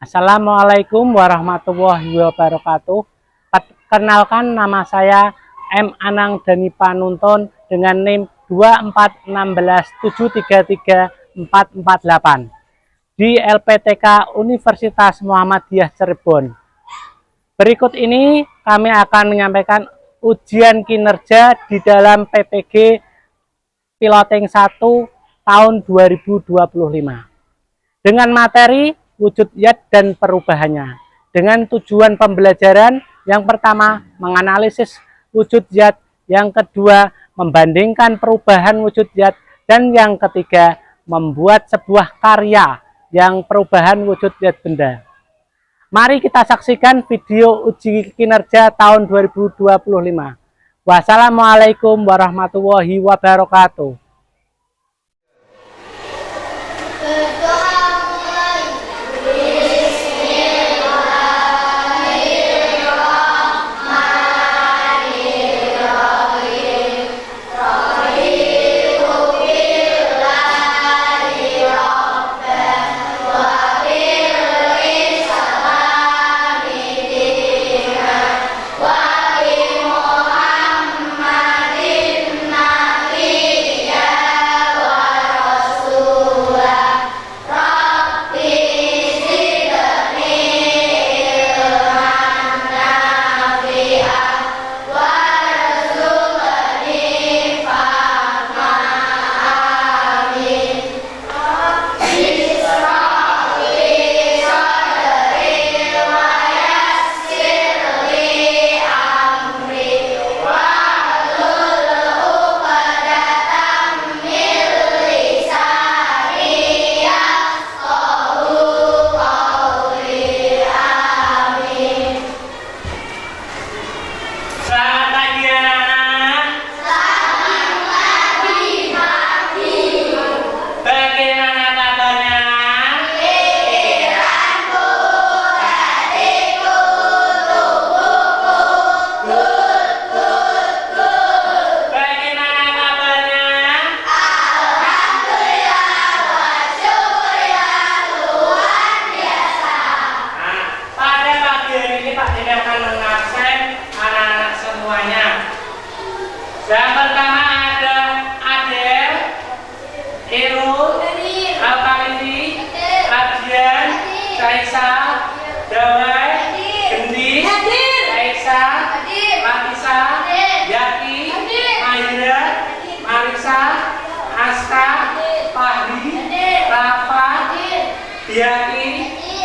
Assalamualaikum warahmatullahi wabarakatuh. Perkenalkan, nama saya M. Anang Dani Panuntun dengan NIM 24167334448 di LPTK Universitas Muhammadiyah Cirebon. Berikut ini kami akan menyampaikan ujian kinerja di dalam PPG Piloting 1 tahun 2025 dengan materi wujud zat dan perubahannya. Dengan tujuan pembelajaran, yang pertama menganalisis wujud zat, yang kedua membandingkan perubahan wujud zat, dan yang ketiga membuat sebuah karya yang perubahan wujud zat benda. Mari kita saksikan video uji kinerja tahun 2025. Wassalamualaikum warahmatullahi wabarakatuh. Yang pertama ada Adel, Irul, Alkalisi, Adrian, Saisa, Dawai, Gendis, Saisa, Latisa, Yaki, Mahira, Marisa, Aska, Fahri, Rafa, Diaki,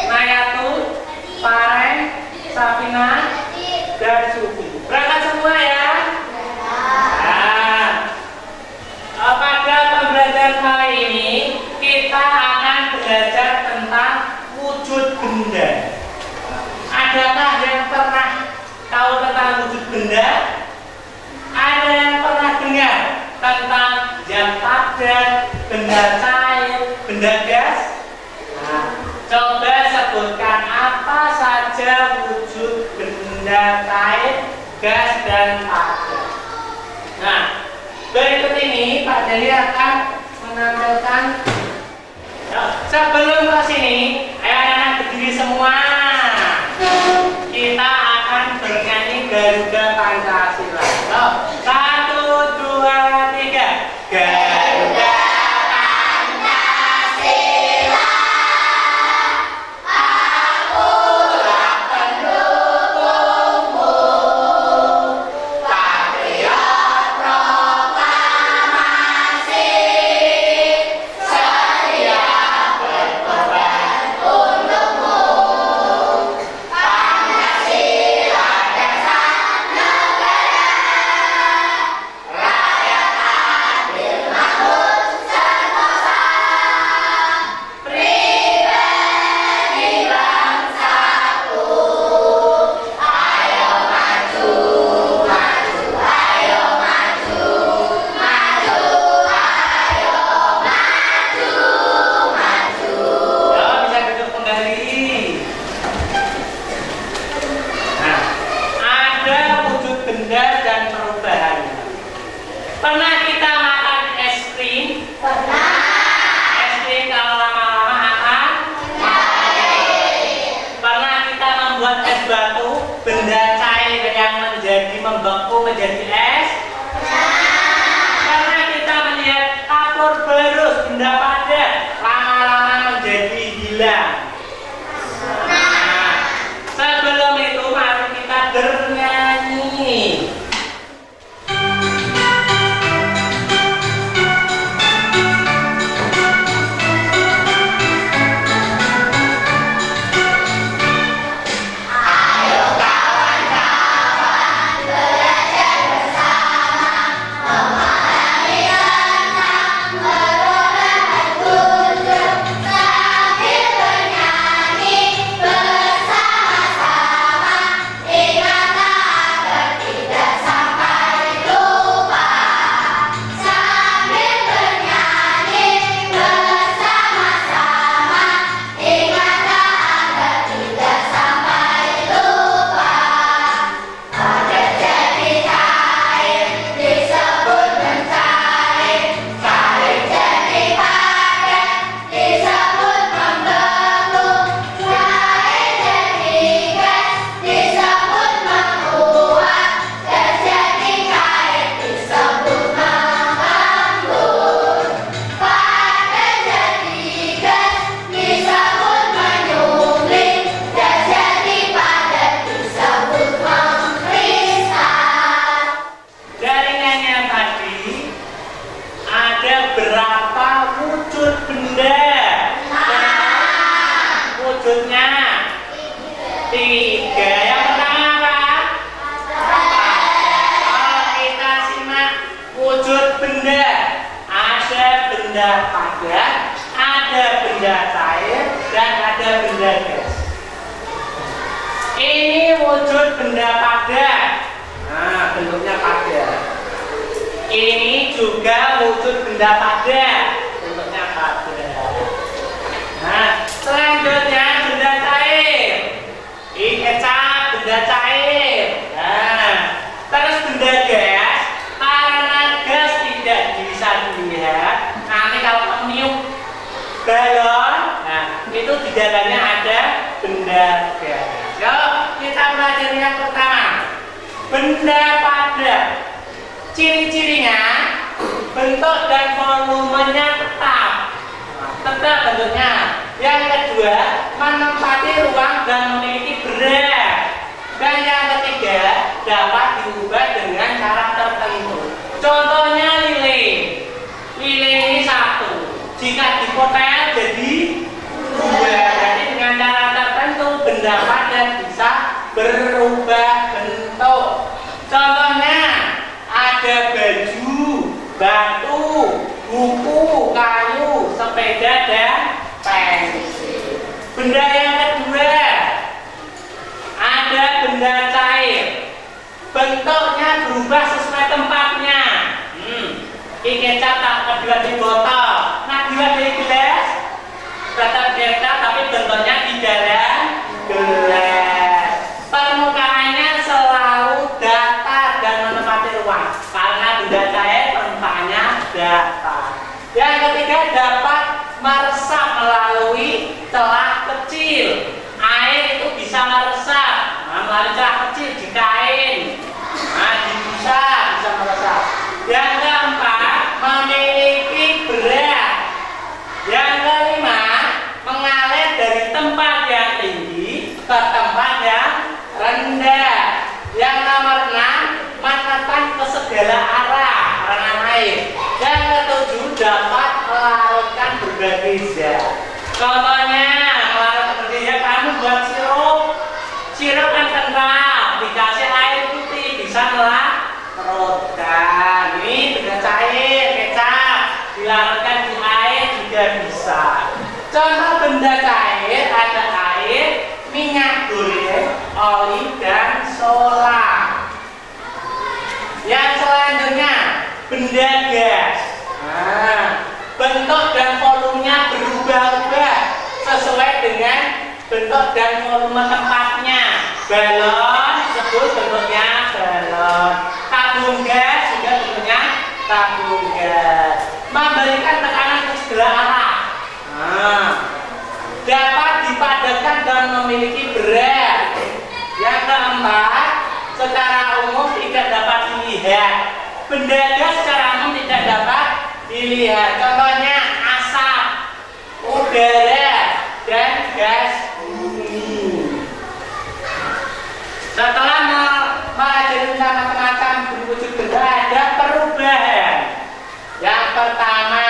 Nayatul, Paren, Safina, dan Sufi. Berangkat semua ya. Pada pembelajaran kali ini kita akan belajar tentang wujud benda. Adakah yang pernah tahu tentang wujud benda? Ada yang pernah dengar tentang zat padat, benda cair, benda gas? Nah, coba sebutkan apa saja wujud benda cair, gas, dan padat. Nah, berikut ini Pak Deli akan menampilkan. Sebelum ke sini, ayo anak-anak berdiri semua. Kita akan bernyanyi Garuda Pancasila. 1, 2, 3. Garuda Pancasila, akulah pendukungmu, patriot proklamasi, setia berkorban untukmu. Pancasila dasar negara, rakyat adil makmur sentosa, pribadi bangsaku. Ayo maju, maju, ayo maju, maju, ayo maju, maju. Ya, bisa duduk kembali. Nah, ada wujud benda dan perubahannya. Pernah kita makan es krim? Pernah. Es krim kalau lama-lama akan Karena kita melihat kapur berus benda padat lama-lama menjadi hilang. Nah, sebelum itu mari kita bernyanyi. Tiga. Yang pertama apa? Oh, kita simak wujud benda. Ada benda padat, ada benda cair, dan ada benda gas. Ini wujud benda padat. Nah, bentuknya padat. Ini juga wujud benda padat. Bentuknya padat. Nah, selanjutnya benda cair. Ini kecap, benda cair. Nah, terus benda gas. Karena gas tidak bisa dilihat, nanti kalau meniup balon, nah itu di dalamnya ada benda gas. Yuk, kita belajar yang pertama. Benda padat. Ciri-cirinya, bentuk dan volumenya tetap. Tetap bentuknya. Yang kedua, menempati ruang dan memiliki berat. Dan yang ketiga, dapat diubah dengan cara tertentu. Contohnya lilin. Lilin ini satu. Jika dipotel jadi dua. Jadi dengan cara tertentu benda padat bisa berubah bentuk. Contohnya ada baju, batu, buku, kayu, sepeda, dan pensil. Benda yang kedua, ada benda cair. Bentuknya berubah sesuai tempatnya. Ini kecap tak kedua di botol, nah dua di gelas, tetap kecap tapi bentuknya di dalam gelas. Permukaannya selalu datar dan menempati ruang karena benda cair permukaannya datar. Yang ketiga, dapat meresap melalui celah kecil. Air itu bisa meresap melalui celah kecil di kain. Nah, bisa meresap. Yang keempat, memiliki berat. Yang kelima, mengalir dari tempat yang tinggi ke tempat yang rendah. Yang nomor 6, menekan ke segala arah aliran air. Yang ketujuh, dapat melarutkan berbagai zat. Contohnya, melarutkan berbagai zat, kamu buat sirup kan kental, dikasih air putih bisa melarutkan. Ini benda cair, kecap, dilarutkan di air juga bisa. Contoh benda cair ada air, minyak goreng, oli, dan solar. Yang selanjutnya, benda gas. Nah, bentuk dan volumenya berubah-ubah sesuai dengan bentuk dan volume tempatnya. Balon disebut bentuknya balon. Tabung gas juga bentuknya tabung gas. Memberikan tekanan ke segala arah. Nah, dapat dipadatkan dan memiliki berat. Yang keempat, secara umum tidak dapat dilihat benda gas secara umum tidak dapat dilihat. Contohnya asap, udara, dan gas bumi. Setelah mempelajari tentang macam-macam wujud benda, ada perubahan. Yang pertama,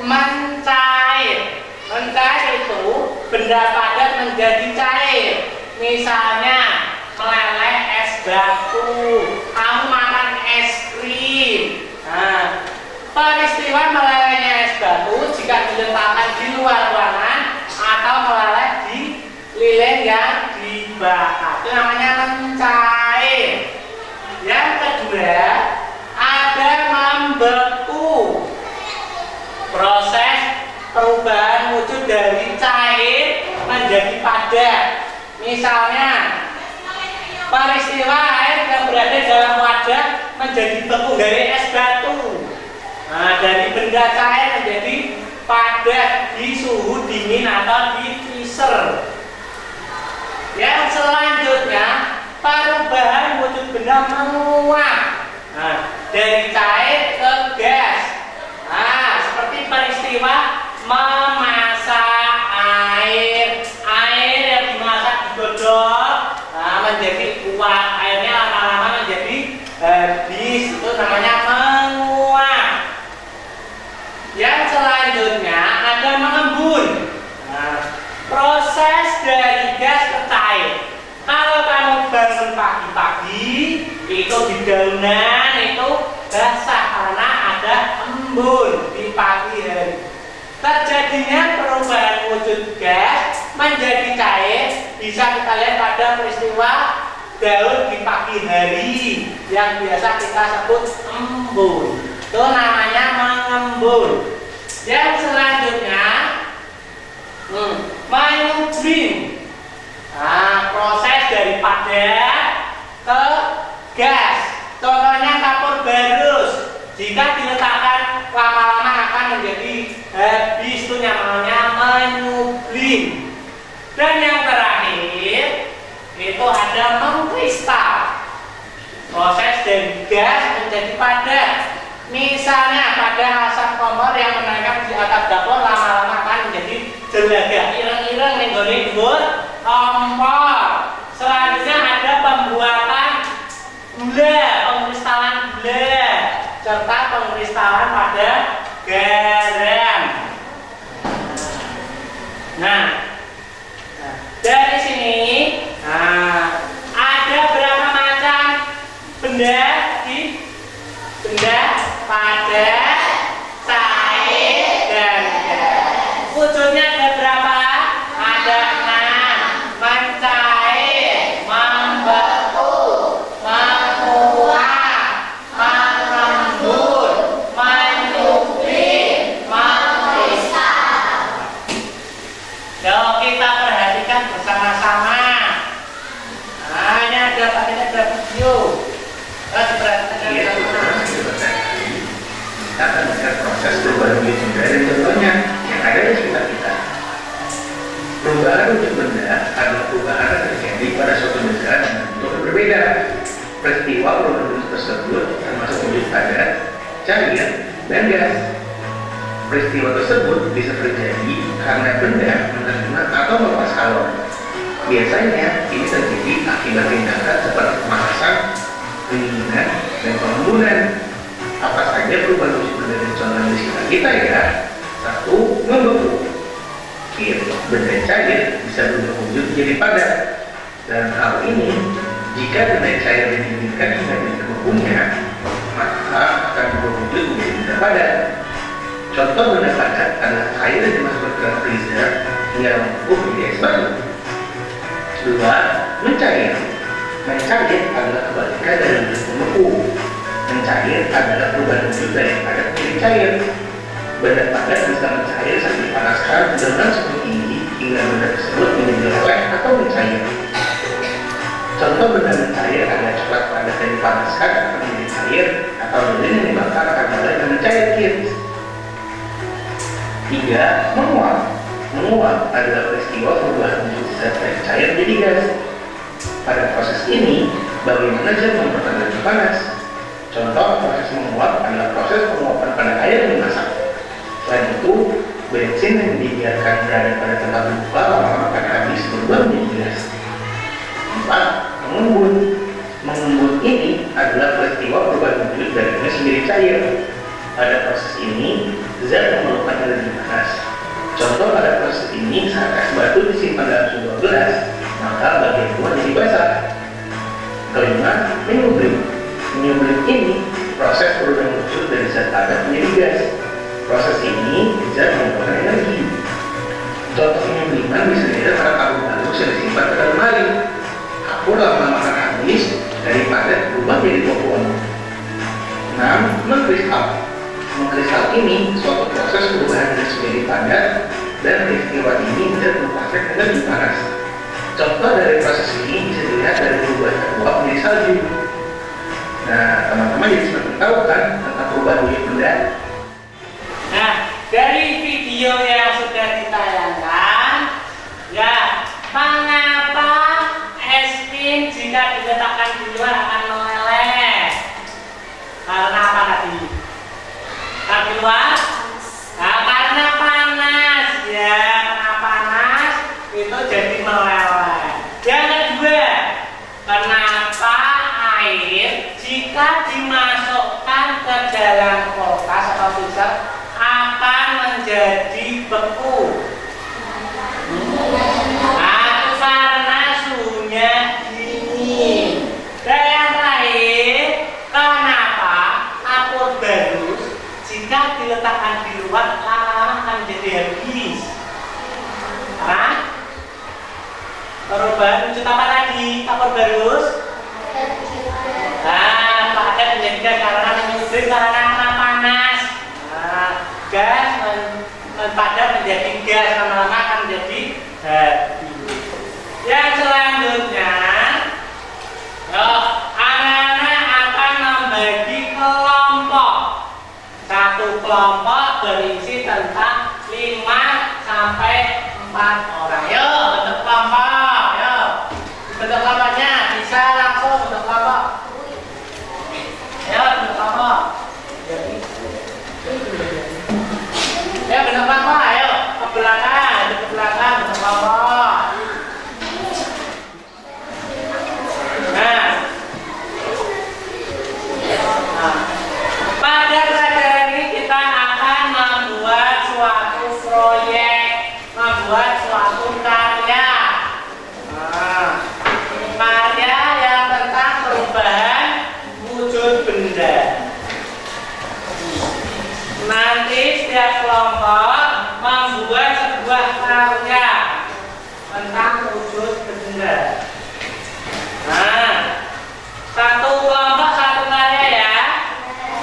mencair. Mencair itu benda padat menjadi cair. Misalnya meleleh es batu, kamu makan es krim. Nah, peristiwa melelehnya es batu jika diletakkan di luar ruangan atau meleleh di lilin yang dibakar, itu namanya mencair. Yang kedua, ada membeku. Proses perubahan wujud dari cair menjadi padat. Misalnya peristiwa air yang berada dalam wadah menjadi beku dari es batu. Nah, dari benda cair menjadi padat di suhu dingin atau di freezer. Yang selanjutnya, perubahan wujud benda menguap. Nah, dari cair ke gas. Nah, seperti peristiwa memasak air. Air yang dimasak digodok, nah, menjadi uap. Airnya lama-lama menjadi habis. Itu namanya menguap. Yang selanjutnya ada mengembun. Nah, proses dari gas ke cair. Kalau kamu bangun pagi-pagi, itu di daunan itu basah karena ada embun di pagi hari. Terjadinya perubahan wujud gas menjadi cair bisa kita lihat pada peristiwa daun di pagi hari yang biasa kita sebut embun. Itu namanya mengembun. Yang selanjutnya menyublim. Nah, proses dari padat ke gas. Contohnya kapur barus. Jika diletakkan lama-lama akan menjadi habis, itu namanya menyublim. Dan yang terakhir itu ada mengkristal. Proses dari gas menjadi padat. Misalnya pada asap kompor yang menaikkan di atap dapur lama-lama akan menjadi jelaga, ireng-ireng nenggone dhuwur kompor. Selanjutnya ada pembuatan gula, pengkristalan gula, serta pengkristalan pada garam. Nah, dari sini ada berapa macam benda di benda padat, cair, dan gas. Wujudnya ada berapa? Ada 6. Mencair, membeku, menguap, mengembun, menyublim, mengkristal. Yuk kita perhatikan bersama-sama. Nah, ini ada video. Terus perhatikan kita akan melihat proses perubahan wujud benda dan contohnya yang ada di sekitar kita. Perubahan wujud benda adalah perubahan yang terjadi pada suatu benda dengan bentuk yang berbeda. Peristiwa perubahan wujud tersebut termasuk wujud padat, cair, dan gas. Peristiwa tersebut bisa terjadi karena benda menerima atau melepas kalor. Biasanya ini terjadi akibat tindakan seperti pemanasan, pendinginan, dan pengembunan. Apa saja perubahan wujud benda dan contoh di sekitar kita ya? 1. Membeku. Benda cair bisa berubah wujud menjadi padat. Dalam hal ini, jika benda cair didinginkan hingga jadi membekunya, maka akan berubah wujud menjadi benda padat. Contoh benda padat adalah air yang dimasukkan ke dalam freezer hingga membeku menjadi es batu. 2. Mencair. Mencair adalah kebalikan dari wujud membeku. Mencair adalah perubahan wujud dari padat menjadi cair. Benda padat bisa mencair saat dipanaskan dengan suhu tinggi hingga benda tersebut menjadi leleh atau mencair. Contoh benda mencair adalah coklat padat yang dipanaskan akan menjadi cair, atau lilin yang dibakar akan meleleh dan mencair. 3. Menguap. Menguap adalah peristiwa perubahan wujud zat dari cair menjadi gas. Pada proses ini, bagaimana zat mempertahankan panas? Contoh proses menguap adalah proses penguapan pada air yang dimasak. Selain itu, bensin yang dibiarkan berada pada tempat terbuka lama-lama akan habis berubah menjadi gas. 4. Mengembun. Mengembun ini adalah peristiwa perubahan wujud dari gas menjadi cair. Pada proses ini, zat memerlukan energi panas. Contoh pada proses ini, saat es batu disimpan dalam sebuah gelas, maka bagian luar jadi basah. 5. Menyublim. Menyublim ini proses perubahan wujud dari zat padat menjadi gas. Proses ini zat memerlukan energi. Contoh penyubliman bisa dilihat pada tabung halus yang disimpan pada lemari. Kapur lama-lama akan habis dari padat berubah menjadi tuakuan. 6. Mengkristal. Mengkristal ini suatu proses perubahan gas menjadi padat dan peristiwa ini zat melepaskan energi panas. Contoh dari proses ini bisa dilihat dari perubahan uap menjadi salju. Nah, teman-teman jadi semakin tahu kan tentang perubahan wujud benda. Nah, dari video yang sudah ditayangkan, ya, mengapa es krim jika diletakkan di luar akan meleleh? Karena apa tadi? Di luar? Nah, karena panas, ya, karena panas itu jadi meleleh. Yang kedua, kenapa air jika dimasukkan ke dalam kulkas atau freezer akan menjadi beku? Nah, karena suhunya dingin. Dan yang terakhir, kenapa kapur barus jika diletakkan di luar lama-lama akan menjadi habis? Karena perubahan wujud apa tadi? Kapur barus? Nah, padat menjadi gas karena menyublim karena panas. Nah, gas padat menjadi gas lama-lama akan menjadi habis. Yang selanjutnya, anak-anak akan membagi kelompok. Satu kelompok berisi tentang 5 sampai 4 orang. Yuk, bentuk kelompok. Yuk, bentuk kelompoknya bisa langsung bentuk kelompok. Ya, bentuk kelompok. Ya, bentuk kelompok. Ayo ke belakang, ke belakang bentuk kelompok. Nah, pada pelajaran ini kita akan membuat suatu proyek, membuat suatu karya. Karya yang tentang perubahan wujud benda. Nanti setiap kelompok membuat sebuah karya tentang wujud benda. Nah, satu kelompok satu karya ya.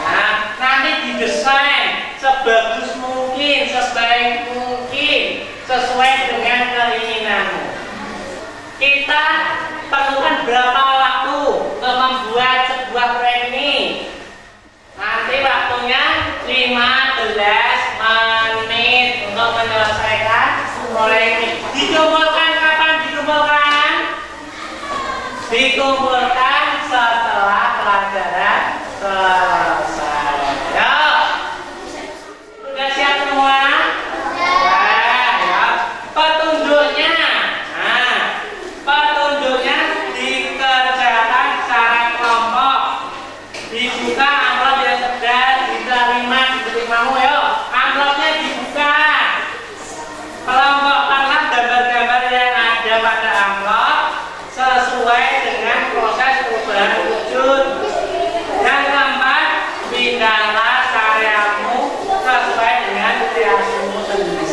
Nah, nanti didesain sebagus mungkin, sebaik mungkin, sesuai dengan keinginanmu. Kita perlukan berapa waktu untuk membuat sebuah proyek ini? Nanti waktunya 15 menit untuk menyelesaikan proyek ini. Dikumpulkan kapan dikumpulkan? Dikumpulkan setelah pelajaran selesai. Yuk, sudah siap semua? Ya. Petunjuknya, petunjuknya dikerjakan secara kelompok. Dibuka amplop yang sudah diterima, yuk. Amplopnya dibuka. Kelompokkanlah gambar-gambar yang ada pada amplop sesuai dengan proses perubahan wujud. Yang keempat, pindahlah karyamu sesuai dengan kreasimu sendiri.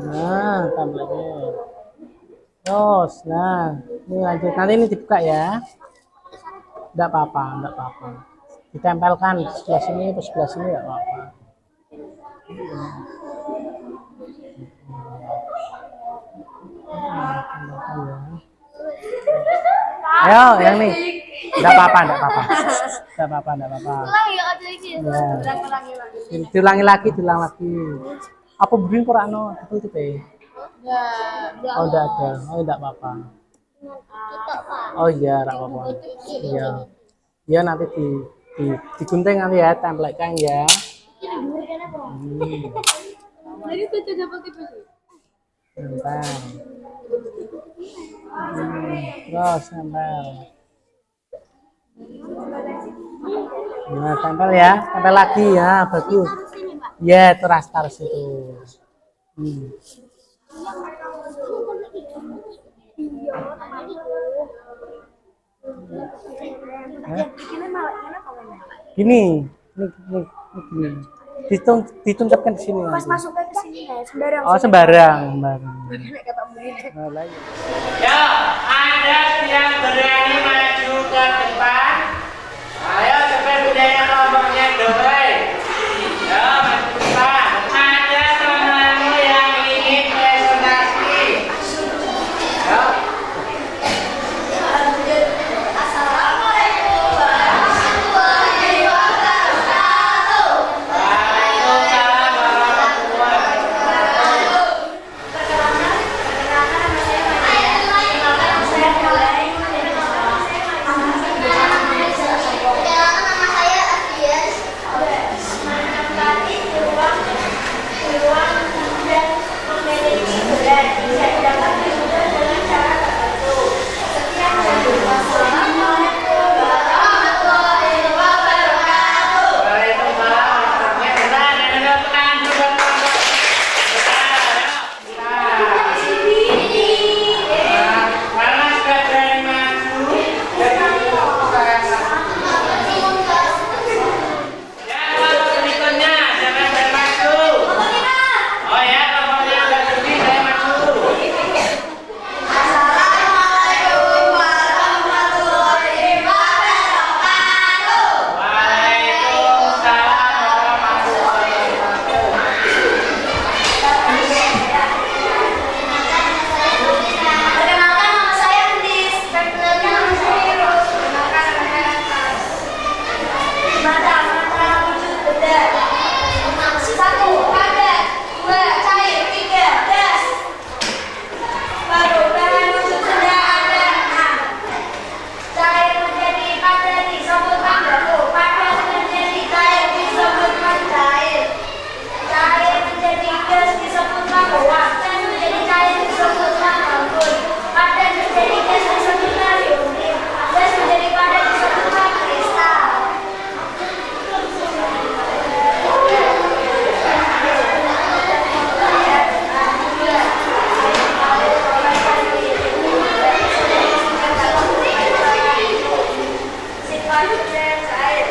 Nah, tambahnya. Terus, nah, ini lanjut. Nanti ini dibuka ya. Enggak apa-apa, enggak apa-apa. Ditempelkan sebelah sini atau sebelah sini enggak apa-apa. Ayo, yang nih. Enggak apa-apa, enggak apa-apa. Enggak apa-apa, enggak apa-apa. Ya. Diulangi lagi, diulang lagi. Apa begini kurang ditutup ya? Oh, enggak ada. Oh, enggak apa-apa. Oh iya, enggak apa-apa. Iya. Iya nanti digunting nanti ya, tempelkan ya. Jadi kita dapat tipe sih. Nempel. Terus nempel. Nah, tempel ya, tempel lagi ya, bagus. Ya, taruh situ. Gini, gini. Dituncapkan di sini. Pas masuknya ke sini ya, sembarang. Oh, sembarang. Ya, ada yang berani maju ke depan. Ayo cepat budaya kelompoknya doi. Ya, maju ke depan. Ada temanmu yang ingin presentasi. Ya. Sifat cair.